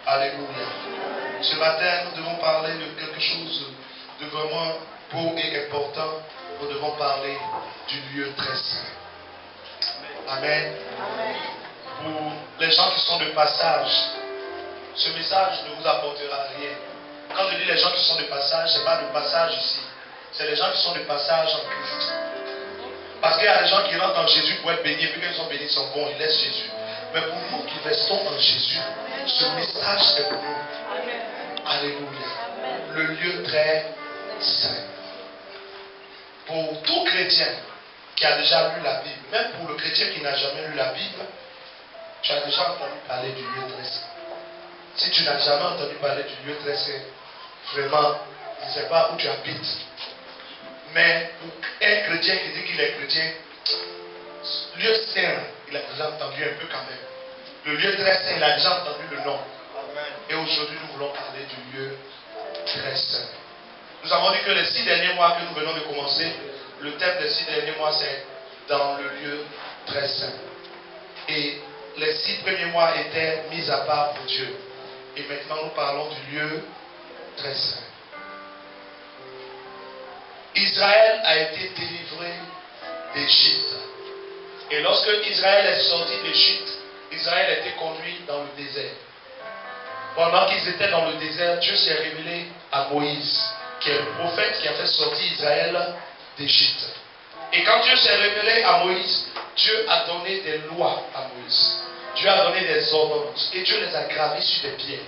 Alléluia. Ce matin, nous devons parler de quelque chose de vraiment beau et important. Nous devons parler du lieu très saint. Amen. Pour les gens qui sont de passage, ce message ne vous apportera rien. Quand je dis les gens qui sont de passage, ce n'est pas de passage ici. C'est les gens qui sont de passage en Christ. Parce qu'il y a des gens qui rentrent en Jésus pour être bénis, puis quand ils sont bénis, ils sont bons, ils laissent Jésus. Mais pour nous qui restons en Jésus, ce message est pour nous. Alléluia. Le lieu très saint. Pour tout chrétien qui a déjà lu la Bible, même pour le chrétien qui n'a jamais lu la Bible, tu as déjà entendu parler du lieu très saint. Si tu n'as jamais entendu parler du lieu très saint, vraiment, je ne sais pas où tu habites. Mais pour un chrétien qui dit qu'il est chrétien, lieu saint, il a déjà entendu un peu quand même. Le lieu très saint, il a déjà entendu le nom. Et aujourd'hui, nous voulons parler du lieu très saint. Nous avons dit que les 6 derniers mois que nous venons de commencer, le thème des 6 derniers mois, c'est dans le lieu très saint. Et les 6 premiers mois étaient mis à part pour Dieu. Et maintenant, nous parlons du lieu très saint. Israël a été délivré d'Égypte. Et lorsque Israël est sorti d'Égypte, Israël a été conduit dans le désert. Pendant qu'ils étaient dans le désert, Dieu s'est révélé à Moïse, qui est le prophète qui a fait sortir Israël d'Égypte. Et quand Dieu s'est révélé à Moïse, Dieu a donné des lois à Moïse. Dieu a donné des ordonnances. Et Dieu les a gravées sur des pierres.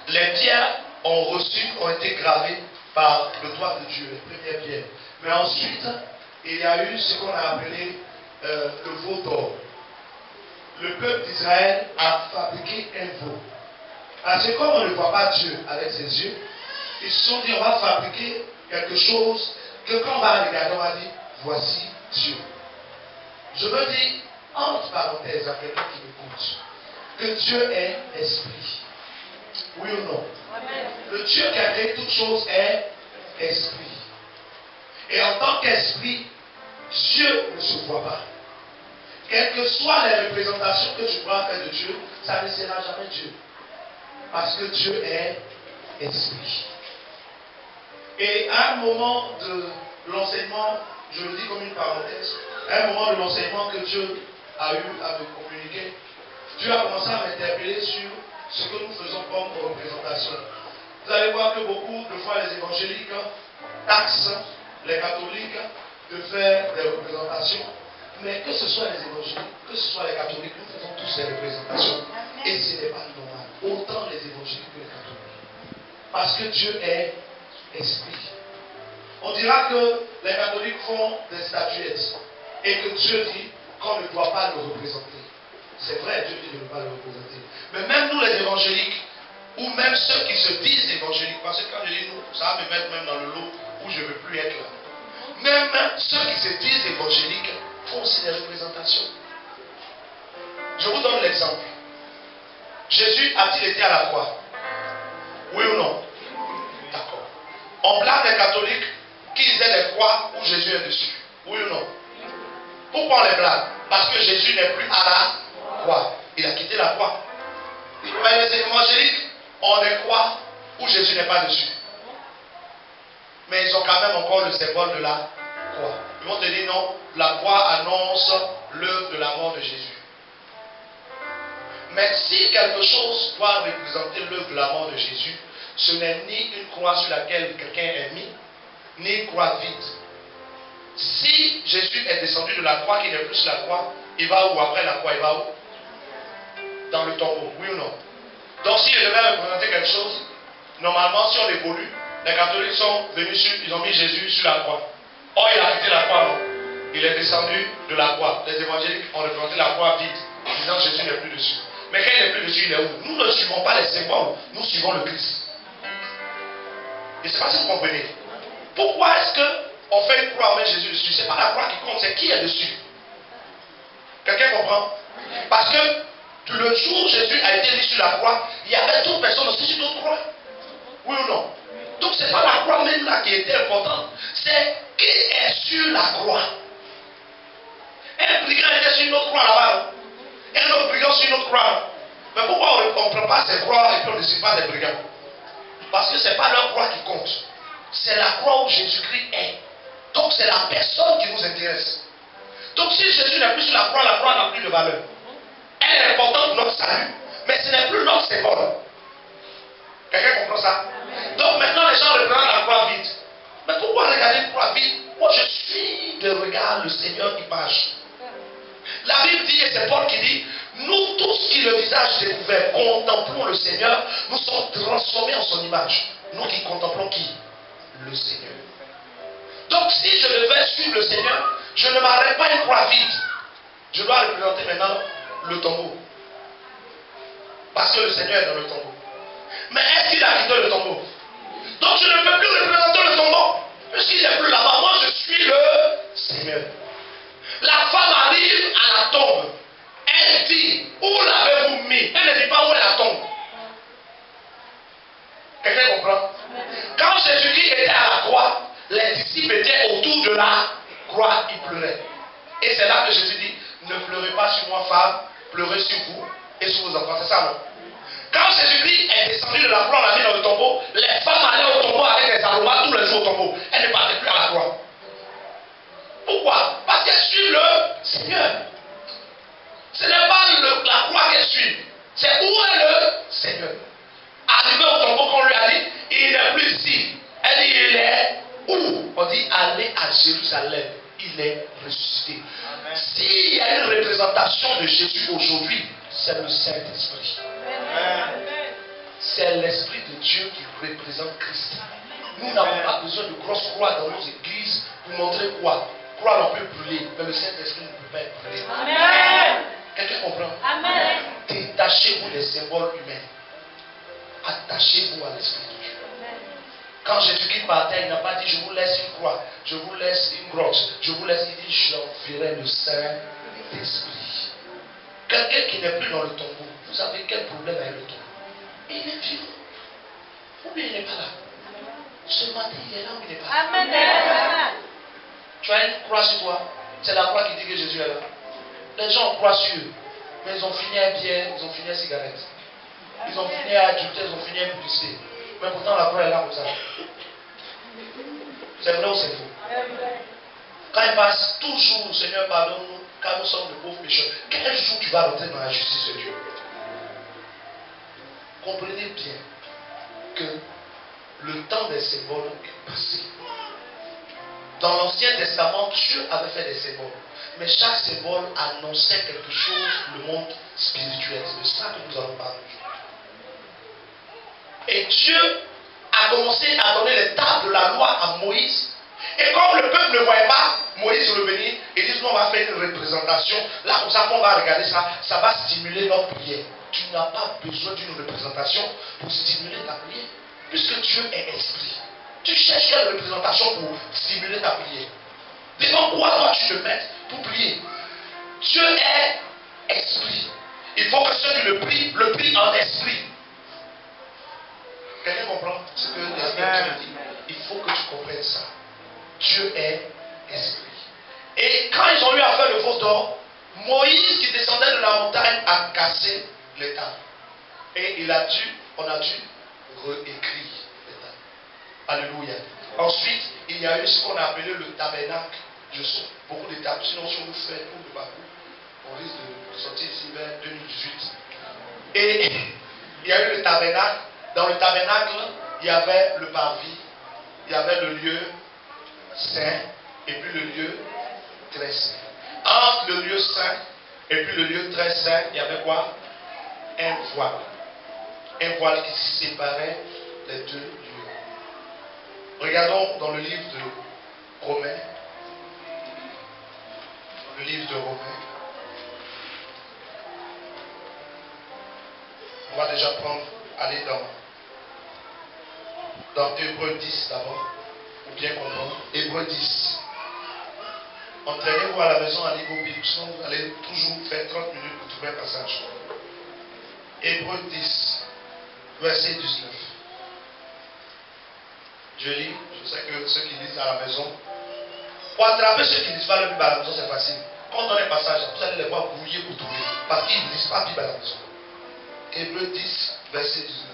Les pierres ont été gravées par le doigt de Dieu, les premières pierres. Mais ensuite, il y a eu ce qu'on a appelé le veau d'or. Le peuple d'Israël a fabriqué un veau. Parce que comme on ne voit pas Dieu avec ses yeux, ils se sont dit, on va fabriquer quelque chose que quand on va regarder, on va dire, voici Dieu. Je veux dire, entre parenthèses à quelqu'un qui m'écoute, que Dieu est esprit. Oui ou non? Amen. Le Dieu qui a créé toutes choses est esprit. Et en tant qu'esprit, Dieu ne se voit pas. Quelles que soient les représentations que tu pourras faire de Dieu, ça ne sera jamais Dieu. Parce que Dieu est esprit. Et à un moment de l'enseignement, je le dis comme une parenthèse, à un moment de l'enseignement que Dieu a eu à me communiquer, Dieu a commencé à m'interpeller sur ce que nous faisons comme représentation. Vous allez voir que beaucoup de fois les évangéliques taxent les catholiques de faire des représentations. Mais que ce soit les évangéliques, que ce soit les catholiques, nous faisons tous des représentations. Et ce n'est pas normal. Autant les évangéliques que les catholiques. Parce que Dieu est esprit. On dira que les catholiques font des statuettes. Et que Dieu dit qu'on ne doit pas le représenter. C'est vrai, Dieu dit de ne pas le représenter. Mais même nous les évangéliques, ou même ceux qui se disent évangéliques, parce que quand je dis nous, ça va me mettre même dans le lot où je ne veux plus être là. Même ceux qui se disent évangéliques font aussi des représentations. Je vous donne l'exemple. Jésus a-t-il été à la croix? Oui ou non? D'accord. On blâme les catholiques qu'ils aient des croix où Jésus est dessus. Oui ou non? Pourquoi on les blâme? Parce que Jésus n'est plus à la croix. Il a quitté la croix. Mais les évangéliques ont des croix où Jésus n'est pas dessus. Mais ils ont quand même encore le symbole de la croix. Ils vont te dire non, la croix annonce l'œuvre de la mort de Jésus. Mais si quelque chose doit représenter l'œuvre de la mort de Jésus, ce n'est ni une croix sur laquelle quelqu'un est mis, ni une croix vide. Si Jésus est descendu de la croix, qu'il n'est plus sur la croix, il va où après la croix? Il va où? Dans le tombeau, oui ou non? Donc s'il devait représenter quelque chose, normalement si on évolue, les catholiques sont venus ils ont mis Jésus sur la croix. Or il a quitté la croix, non? Il est descendu de la croix. Les évangéliques ont représenté la croix vide, en disant Jésus n'est plus dessus. Mais quand il n'est plus dessus, il est où? Nous ne suivons pas les symboles, nous suivons le Christ. Je ne sais pas si vous comprenez. Pourquoi est-ce qu'on fait une croix avec Jésus dessus? Ce n'est pas la croix qui compte, c'est qui est dessus. Quelqu'un comprend? Parce que le jour où Jésus a été mis sur la croix, il y avait d'autres personnes aussi sur d'autres croix. Oui ou non? Donc ce n'est pas la croix même là qui était importante. C'est qui est sur la croix. Un brigand était sur une autre croix là-bas. Un autre brigand sur une autre croix. Mais pourquoi on ne prend pas ces croix et puis on ne suit pas des brigands? Parce que ce n'est pas leur croix qui compte. C'est la croix où Jésus-Christ est. Donc c'est la personne qui nous intéresse. Donc si Jésus n'est plus sur la croix n'a plus de valeur. Elle est importante pour notre salut, mais ce n'est plus notre symbole. Quelqu'un comprend ça? Donc maintenant les gens représentent la croix vide. Mais pourquoi regarder une croix vide? Moi je suis de regard le Seigneur qui marche. La Bible dit, et c'est Paul qui dit, nous tous qui le visage découvert contemplons le Seigneur, nous sommes transformés en son image. Nous qui contemplons qui? Le Seigneur. Donc si je devais suivre le Seigneur, je ne m'arrête pas une croix vide. Je dois représenter maintenant le tombeau. Parce que le Seigneur est dans le tombeau. Mais est-ce qu'il a quitté le tombeau? Donc je ne peux plus représenter le tombeau. Puisqu'il n'est plus là-bas, moi je suis le Seigneur. La femme arrive à la tombe. Elle dit, où l'avez-vous mis? Elle ne dit pas où est la tombe. Quelqu'un comprend? Quand Jésus-Christ était à la croix, les disciples étaient autour de la croix, ils pleuraient. Et c'est là que Jésus dit, ne pleurez pas sur moi, femme, pleurez sur vous et sur vos enfants. C'est ça, non? Quand Jésus-Christ est descendu de la croix, on l'a mis dans le tombeau, les femmes allaient au tombeau avec des aromates tous les jours au tombeau. Elles ne partaient plus à la croix. Pourquoi? Parce qu'elles suivent le Seigneur. Ce n'est pas la croix qu'elles suivent. C'est où est le Seigneur. Arrivé au tombeau qu'on lui a dit, il n'est plus ici. Elle dit, il est où? On dit, allez à Jérusalem. Il est ressuscité. S'il y a une représentation de Jésus aujourd'hui, c'est le Saint-Esprit. C'est l'Esprit de Dieu qui représente Christ. Nous n'avons pas besoin de grosses croix dans nos églises pour montrer quoi? Croix on peut brûler, mais le Saint-Esprit ne peut pas être brûlé. Amen. Quelqu'un comprend? Amen. Détachez-vous des symboles humains. Attachez-vous à l'Esprit de Dieu. Quand Jésus-Christ partait, il n'a pas dit je vous laisse une croix, je vous laisse une grotte, je vous laisse, il dit j'enverrai le Saint-Esprit. Quelqu'un qui n'est plus dans le tombeau, vous savez quel problème avec le tombeau? Il est vivant. Ou bien il n'est pas là. Ce matin, il est là ou il n'est pas là. Amen. Tu as une croix sur toi. C'est la croix qui dit que Jésus est là. Les gens croient sur eux. Mais ils ont fini à bière, ils ont fini à cigarette. Ils ont fini à adultère, ils ont fini à publicité. Mais pourtant la croix est là comme ça. C'est vrai ou c'est faux? Quand il passe, toujours, Seigneur, pardonne-nous, car nous sommes de pauvres pécheurs. Quel jour tu vas rentrer dans la justice de Dieu? Comprenez bien que le temps des symboles est passé. Dans l'Ancien Testament, Dieu avait fait des symboles. Mais chaque symbole annonçait quelque chose, le monde spirituel. C'est de ça que nous allons parler aujourd'hui. Et Dieu a commencé à donner les tables de la loi à Moïse. Et comme le peuple ne voyait pas Moïse revenir, ils disent, on va faire une représentation. Là, comme ça, qu'on va regarder ça, ça va stimuler notre prière. Tu n'as pas besoin d'une représentation pour stimuler ta prière. Puisque Dieu est esprit. Tu cherches quelle représentation pour stimuler ta prière? Devant quoi toi tu te mettes pour prier? Dieu est esprit. Il faut que ceux qui le prient en esprit. Quelqu'un comprend ce que l'Esprit dit? Il faut que tu comprennes ça. Dieu est esprit. Et quand ils ont eu à faire le veau d'or, Moïse qui descendait de la montagne a cassé les tables. Et on a dû réécrire les tables. Alléluia. Ensuite, il y a eu ce qu'on a appelé le tabernacle. Je sais, beaucoup d'étapes. Sinon, si on nous fait tout le parcours, on risque de sortir ici vers 2018. Et il y a eu le tabernacle. Dans le tabernacle, il y avait le parvis, il y avait le lieu saint et puis le lieu très saint. Entre le lieu saint et puis le lieu très saint, il y avait quoi? Un voile. Un voile qui séparait les deux lieux. Regardons dans le livre de Romains. Le livre de Romains. On va déjà aller dans Hébreux 10 d'abord, pour bien comprendre. Hébreux 10. Entraînez-vous à la maison à niveau biblique, sinon vous allez toujours faire 30 minutes pour trouver un passage. Hébreux 10, verset 19. Je lis, je sais que ceux qui lisent à la maison, pour attraper ceux qui ne lisent pas le Bible à la maison, c'est facile. Quand on a un passage, vous allez les voir brouiller pour trouver, parce qu'ils ne lisent pas la Bible à la maison. Hébreux 10, verset 19.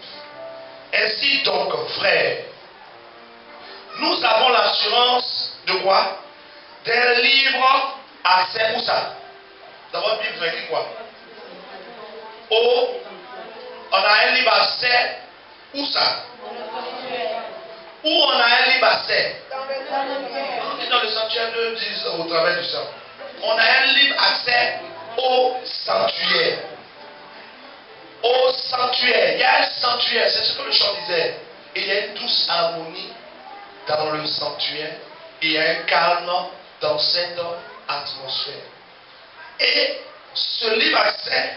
Ainsi donc, frères, nous avons l'assurance de quoi? D'un libre accès. Où ça? Dans votre Bible, vous avez écrit quoi? On a un libre accès. Où ça? Où on a un libre accès? Dans le sanctuaire de Dieu, au travers du sang. On a un libre accès au sanctuaire. Au sanctuaire. Il y a un sanctuaire, c'est ce que le chant disait. Et il y a une douce harmonie dans le sanctuaire. Et il y a un calme dans cette atmosphère. Et ce libre accès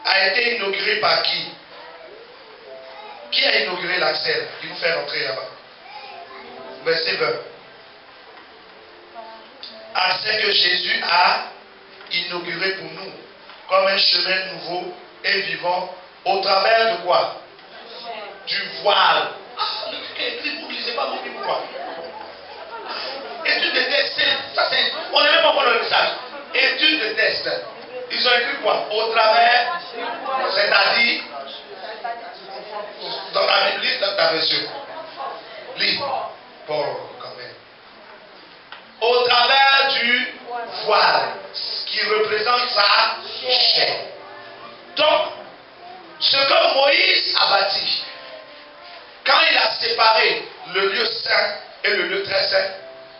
a été inauguré par qui? Qui a inauguré l'accès qui nous fait rentrer là-bas? Verset 20. Accès que Jésus a inauguré pour nous comme un chemin nouveau et vivant au travers de quoi? Du voile. Ah, vous ne lisez pas mon Bible, quoi. Étude de test, ça c'est. On n'est même pas encore dans le message. Étude de test. Ils ont écrit quoi? Au travers, c'est-à-dire, dans la Bible, lis dans ta version. Lis. Bon, quand même. Au travers du voile, qui représente sa chair. Donc, ce que Moïse a bâti, quand il a séparé le lieu saint et le lieu très saint,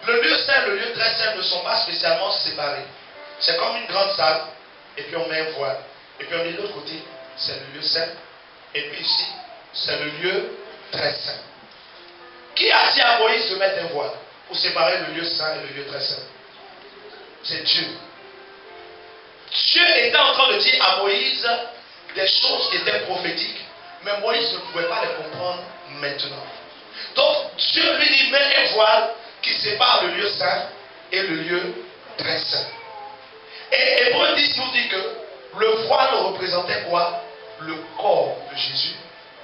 le lieu saint et le lieu très saint ne sont pas spécialement séparés. C'est comme une grande salle, et puis on met un voile. Et puis on dit de l'autre côté, c'est le lieu saint, et puis ici, c'est le lieu très saint. Qui a dit à Moïse de mettre un voile pour séparer le lieu saint et le lieu très saint? C'est Dieu. Dieu était en train de dire à Moïse des choses qui étaient prophétiques, mais Moïse ne pouvait pas les comprendre maintenant. Donc Dieu lui dit, mets un voile qui sépare le lieu saint et le lieu très saint. Et Hébreux 10 nous dit que le voile représentait quoi? Le corps de Jésus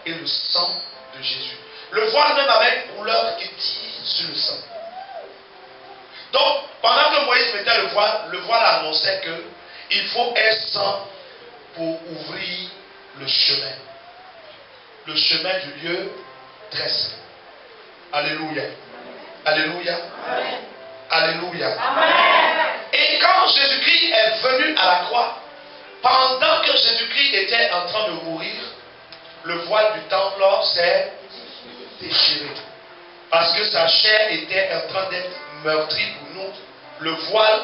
et le sang de Jésus. Le voile même avait une couleur qui tire sur le sang. Donc, pendant que Moïse mettait le voile annonçait qu'il faut un sang pour ouvrir le chemin. Le chemin du lieu très saint. Alléluia. Alléluia. Amen. Alléluia. Amen. Et quand Jésus-Christ est venu à la croix, pendant que Jésus-Christ était en train de mourir, le voile du temple s'est déchiré. Parce que sa chair était en train d'être meurtrie pour nous. Le voile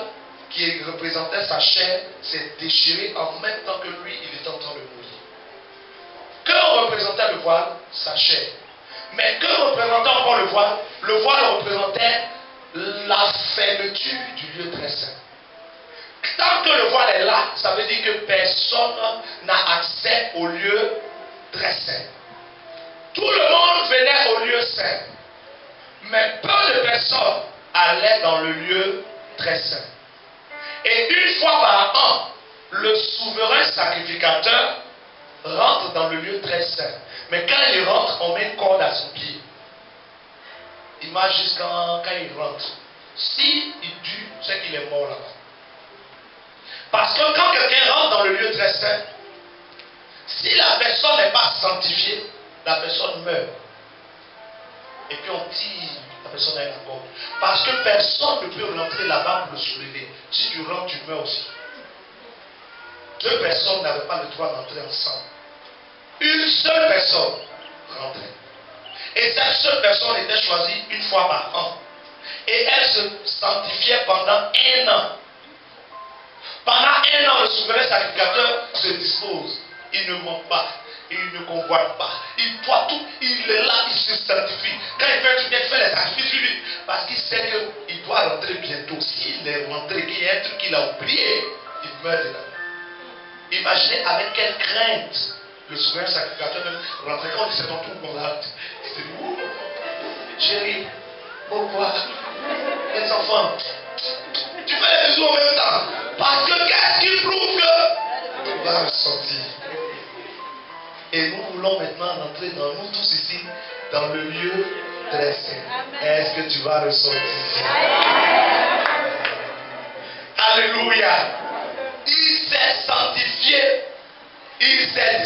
qui représentait sa chair s'est déchiré en même temps que lui, il était en train de mourir. Que représentait le voile? Sa chair. Mais que représentait encore le voile? Le voile représentait la fermeture du lieu très saint. Tant que le voile est là, ça veut dire que personne n'a accès au lieu très saint. Tout le monde venait au lieu saint, mais peu de personnes allaient dans le lieu très saint. Et une fois par an, le souverain sacrificateur rentre dans le lieu très saint. Mais quand il rentre, on met une corde à son pied. Imagine quand il rentre. S'il tue, c'est qu'il est mort là-bas. Parce que quand quelqu'un rentre dans le lieu très saint, si la personne n'est pas sanctifiée, la personne meurt. Et puis on tire la personne avec la corde. Parce que personne ne peut rentrer là-bas pour le soulever. Si tu rentres, tu meurs aussi. Deux personnes n'avaient pas le droit d'entrer ensemble. Une seule personne rentrait. Et cette seule personne était choisie une fois par an. Et elle se sanctifiait pendant 1 an. Pendant 1 an, le souverain sacrificateur se dispose. Il ne ment pas. Il ne convoite pas. Il doit tout. Il est là, il se sanctifie. Quand il fait du bien, il fait les sacrifices vite. Parce qu'il sait qu'il doit rentrer bientôt. S'il est rentré, qu'il y a un truc qu'il a oublié, il meurt dedans. Imaginez avec quelle crainte le souverain sacrificateur rentrait. Quand il s'est dans tout le monde, il se dit, ouh, chérie, pourquoi? Les enfants, tu fais les bisous en même temps. Parce que qu'est-ce qui prouve que tu vas ressentir? Et nous voulons maintenant rentrer dans nous tous ici, dans le lieu très saint. Est-ce que tu vas ressentir? Alléluia. Il s'est sanctifié. Il s'est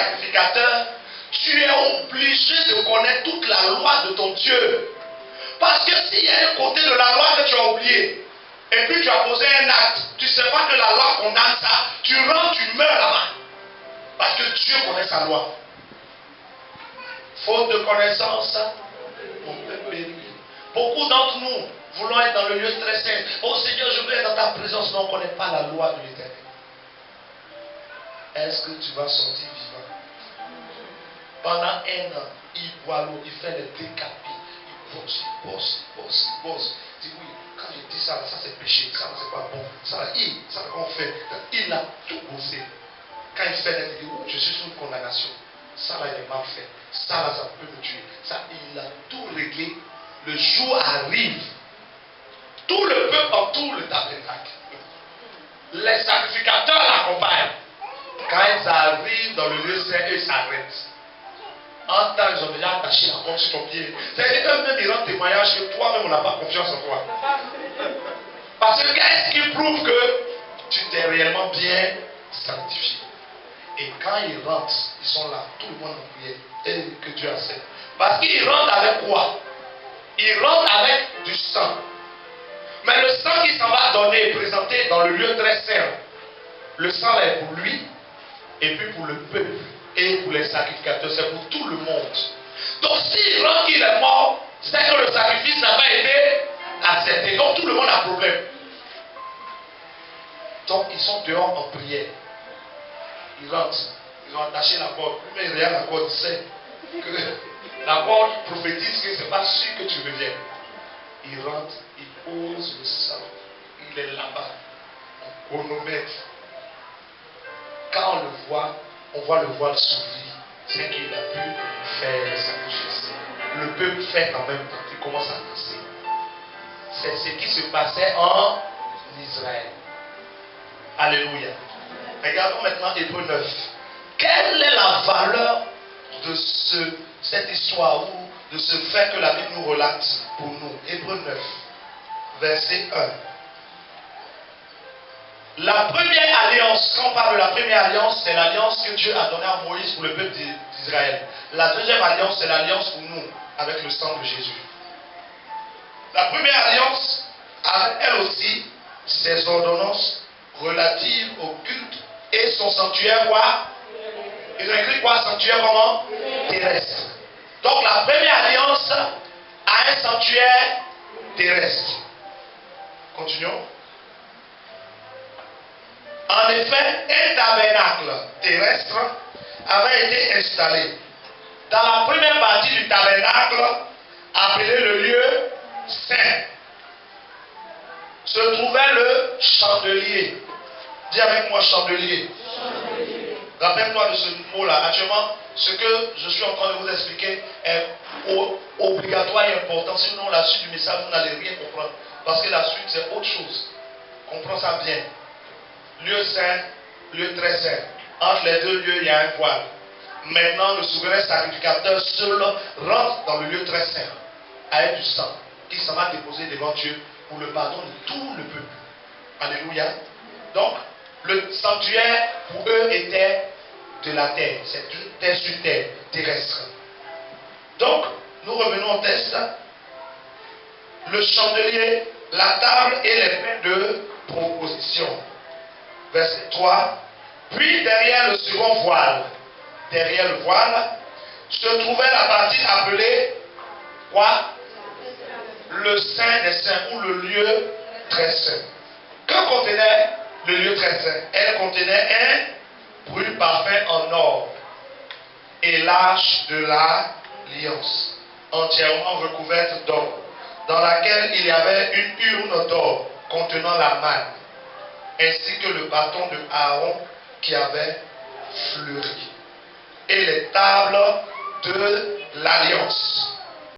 sacrificateur, tu es obligé de connaître toute la loi de ton Dieu. Parce que s'il y a un côté de la loi que tu as oublié, et puis tu as posé un acte, tu ne sais pas que la loi condamne ça, tu rentres, tu meurs là-bas. Parce que Dieu connaît sa loi. Faute de connaissance, on peut périr. Beaucoup d'entre nous voulons être dans le lieu très saint. Oh Seigneur, je veux être dans ta présence, mais on ne connaît pas la loi de l'Éternel. Est-ce que tu vas sortir vivant? Pendant un an, il boit l'eau, il fait les décapits, il bosse. Il dit oui, quand je dis ça, ça c'est péché, ça c'est pas bon, ça qu'on fait. Il a tout bossé. Quand il fait, il dit oui, je suis sous une condamnation. Ça là, il est mal fait. Ça là, ça peut me tuer. Ça, il a tout réglé. Le jour arrive. Tout le peuple entoure le tabernacle. Les sacrificateurs l'accompagnent. Quand ils arrivent dans le lieu saint, ils s'arrêtent. En temps, ils ont déjà attaché la corde sur ton pied. C'est-à-dire qu'eux-mêmes, ils rendent témoignage que toi-même, on n'a pas confiance en toi. Parce que qu'est-ce qui prouve que tu t'es réellement bien sanctifié? Et quand ils rentrent, ils sont là, tout le monde en prière. Et que Dieu accepte. Parce qu'ils rentrent avec quoi? Ils rentrent avec du sang. Mais le sang qui s'en va donner et présenter dans le lieu très saint, le sang là est pour lui, et puis pour le peuple, et pour les sacrificateurs, c'est pour tout le monde. Donc s'il rentre qu'il est mort, c'est que le sacrifice n'a pas été accepté. Donc tout le monde a problème. Donc ils sont dehors en prière. Ils rentrent, ils ont attaché la corde. Mais regarde la corde, il sait que la corde prophétise que ce n'est pas sûr que tu reviennes. Il rentre, il pose le sang, il est là-bas, en chronomètre. Quand on le voit, on voit le voile s'ouvrir. C'est qu'il a pu faire le sacrifice. Le peuple fait en même temps, il commence à danser. C'est ce qui se passait en Israël. Alléluia. Regardons maintenant Hébreux 9. Quelle est la valeur de cette histoire ou de ce fait que la Bible nous relate pour nous? Hébreux 9, verset 1. La première alliance, quand on parle de la première alliance, c'est l'alliance que Dieu a donnée à Moïse pour le peuple d'Israël. La deuxième alliance, c'est l'alliance pour nous, avec le sang de Jésus. La première alliance a elle aussi ses ordonnances relatives au culte et son sanctuaire quoi? Ils ont écrit quoi? Sanctuaire comment? Terrestre. Donc la première alliance a un sanctuaire terrestre. Continuons. En effet, un tabernacle terrestre avait été installé. Dans la première partie du tabernacle, appelé le lieu saint, se trouvait le chandelier. Dis avec moi chandelier. Rappelle-toi de ce mot-là. Actuellement, ce que je suis en train de vous expliquer est obligatoire et important. Sinon, la suite du message, vous n'allez rien comprendre. Parce que la suite, c'est autre chose. Comprends ça bien. Lieu saint, lieu très saint. Entre les deux lieux, il y a un voile. Maintenant, le souverain sacrificateur seul rentre dans le lieu très saint avec du sang qui s'en va déposer devant Dieu pour le pardon de tout le peuple. Alléluia. Donc, le sanctuaire pour eux était de la terre. C'est une terre sur terre, terrestre. Donc, nous revenons au texte. Le chandelier, la table et les pains de proposition. Verset 3. Puis derrière le second voile, derrière le voile, se trouvait la partie appelée quoi? Le Saint des Saints ou le lieu très saint. Que contenait le lieu très saint? Elle contenait un brûle parfum en or et l'arche de l'alliance, entièrement recouverte d'or, dans laquelle il y avait une urne d'or contenant la manne, ainsi que le bâton de Aaron qui avait fleuri, et les tables de l'alliance.